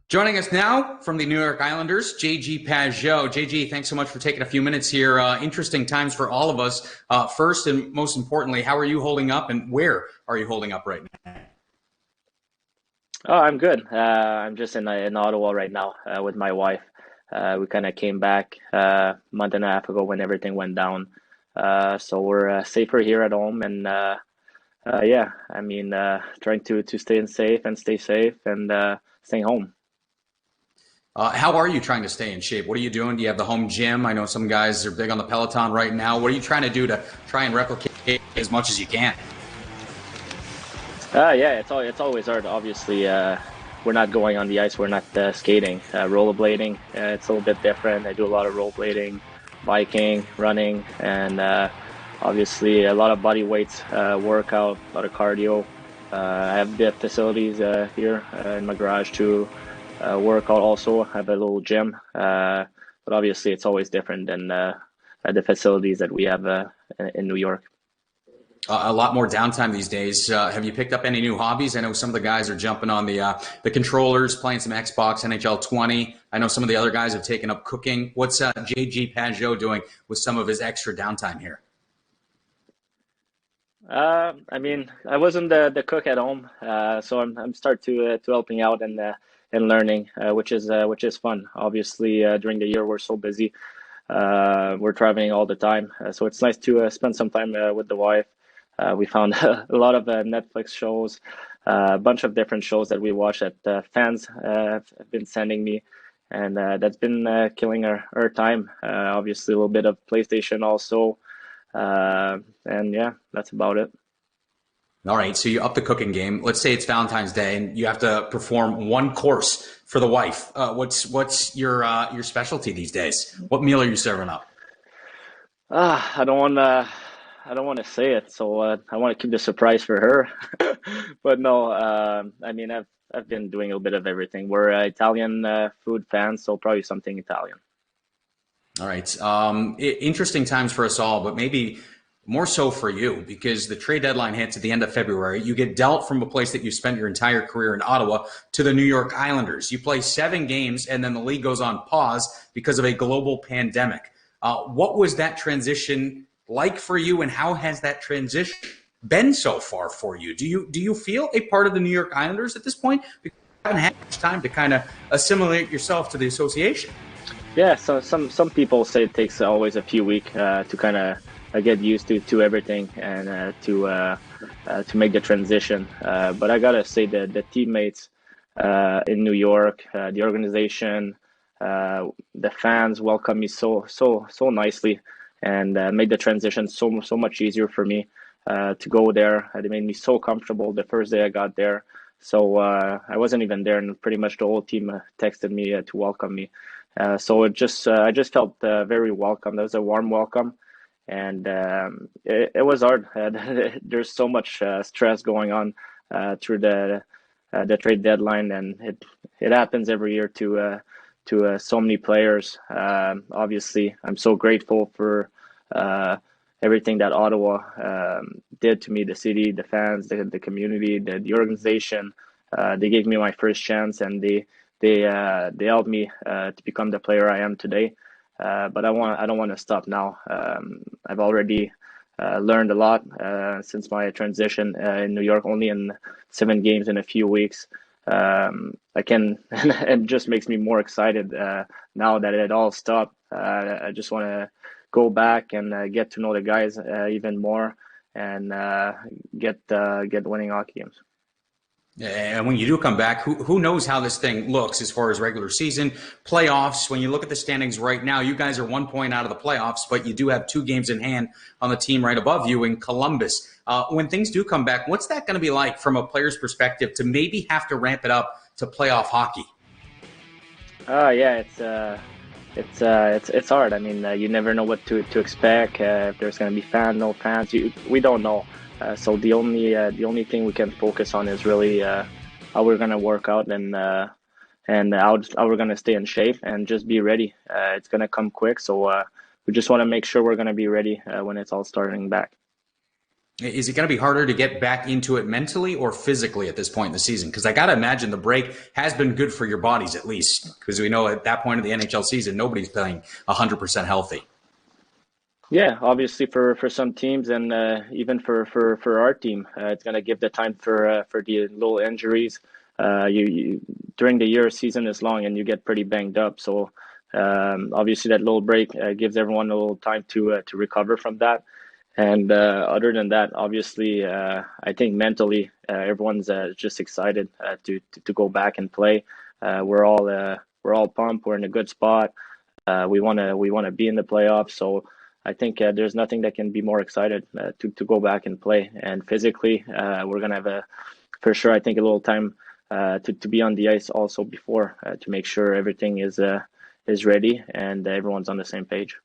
Joining us now from the New York Islanders, J.G. Pageau. J.G., thanks so much for taking a few minutes here. Interesting times for all of us. First and most importantly, how are you holding up and where are you holding up right now? Oh, I'm good. I'm just in Ottawa right now with my wife. We kind of came back a month and a half ago when everything went down. So we're safer here at home, and yeah, I mean, trying to stay safe and staying home. How are you trying to stay in shape? What are you doing? Do you have the home gym? I know some guys are big on the Peloton right now. What are you trying to do to try and replicate as much as you can? Yeah, it's always hard. Obviously, we're not going on the ice. We're not skating. Rollerblading, it's a little bit different. I do a lot of rollerblading, biking, running, and obviously a lot of body weights workout, a lot of cardio. I have the facilities here in my garage to work out also. I have a little gym, but obviously it's always different than the facilities that we have in New York. A lot more downtime these days. Have you picked up any new hobbies? I know some of the guys are jumping on the controllers, playing some Xbox, NHL 20. I know some of the other guys have taken up cooking. What's J.G. Pageau doing with some of his extra downtime here? I mean, I wasn't the cook at home, so I'm start to helping out and learning, which is fun. Obviously, during the year we're so busy, we're traveling all the time, so it's nice to spend some time with the wife. We found a lot of Netflix shows, a bunch of different shows that we watch that fans have been sending me, and that's been killing our time. Obviously, a little bit of PlayStation also, and yeah, that's about it. All right, so you up the cooking game. Let's say it's Valentine's Day and you have to perform one course for the wife. What's your specialty these days? What meal are you serving up? I don't want I don't want to say it, so I want to keep the surprise for her. But no, I mean I've been doing a bit of everything. We're Italian food fans, so probably something Italian. All right. Interesting times for us all, but maybe more so for you because the trade deadline hits at the end of February. You get dealt from a place that you spent your entire career in Ottawa to the New York Islanders. You play 7 games and then the league goes on pause because of a global pandemic. What was that transition like for you, and how has that transition been so far for you? Do you feel a part of the New York Islanders at this point? Because you haven't had much time to kind of assimilate yourself to the association. Yeah, so some people say it takes always a few weeks to kind of get used to everything and to make the transition. But I gotta say that the teammates in New York, the organization, the fans welcome me so nicely and made the transition so much easier for me to go there. It made me so comfortable the first day I got there. So I wasn't even there, and pretty much the whole team texted me to welcome me. So I just felt very welcome. There was a warm welcome, and it was hard. There's so much stress going on through the trade deadline, and it happens every year to so many players. Obviously, I'm so grateful for uh, everything that Ottawa did to me, the city, the fans, the community, the organization. They gave me my first chance, and they helped me to become the player I am today. But I don't want to stop now. I've already learned a lot since my transition in New York, only in 7 games in a few weeks. I can, and it just makes me more excited now that it all stopped. I just want to go back and get to know the guys even more and get winning hockey games. And when you do come back, who knows how this thing looks as far as regular season, playoffs. When you look at the standings right now, you guys are 1 point out of the playoffs, but you do have 2 games in hand on the team right above you in Columbus. When things do come back, what's that going to be like from a player's perspective to maybe have to ramp it up to playoff hockey? Yeah, it's hard. I mean, you never know what to expect. If there's going to be fans, no fans, we don't know. So the only thing we can focus on is really how we're going to work out and how we're going to stay in shape and just be ready. It's going to come quick, so we just want to make sure we're going to be ready when it's all starting back. Is it going to be harder to get back into it mentally or physically at this point in the season? Because I got to imagine the break has been good for your bodies at least, because we know at that point of the NHL season, nobody's playing 100% healthy. Yeah, obviously for some teams and even for our team, it's going to give the time for the little injuries. You during the year, season is long and you get pretty banged up. So obviously that little break gives everyone a little time to recover from that. And other than that, obviously, I think mentally everyone's just excited to go back and play. We're all pumped. We're in a good spot. We wanna be in the playoffs. So I think there's nothing that can be more excited to go back and play. And physically, we're gonna have for sure, I think, a little time to be on the ice also before to make sure everything is ready and everyone's on the same page.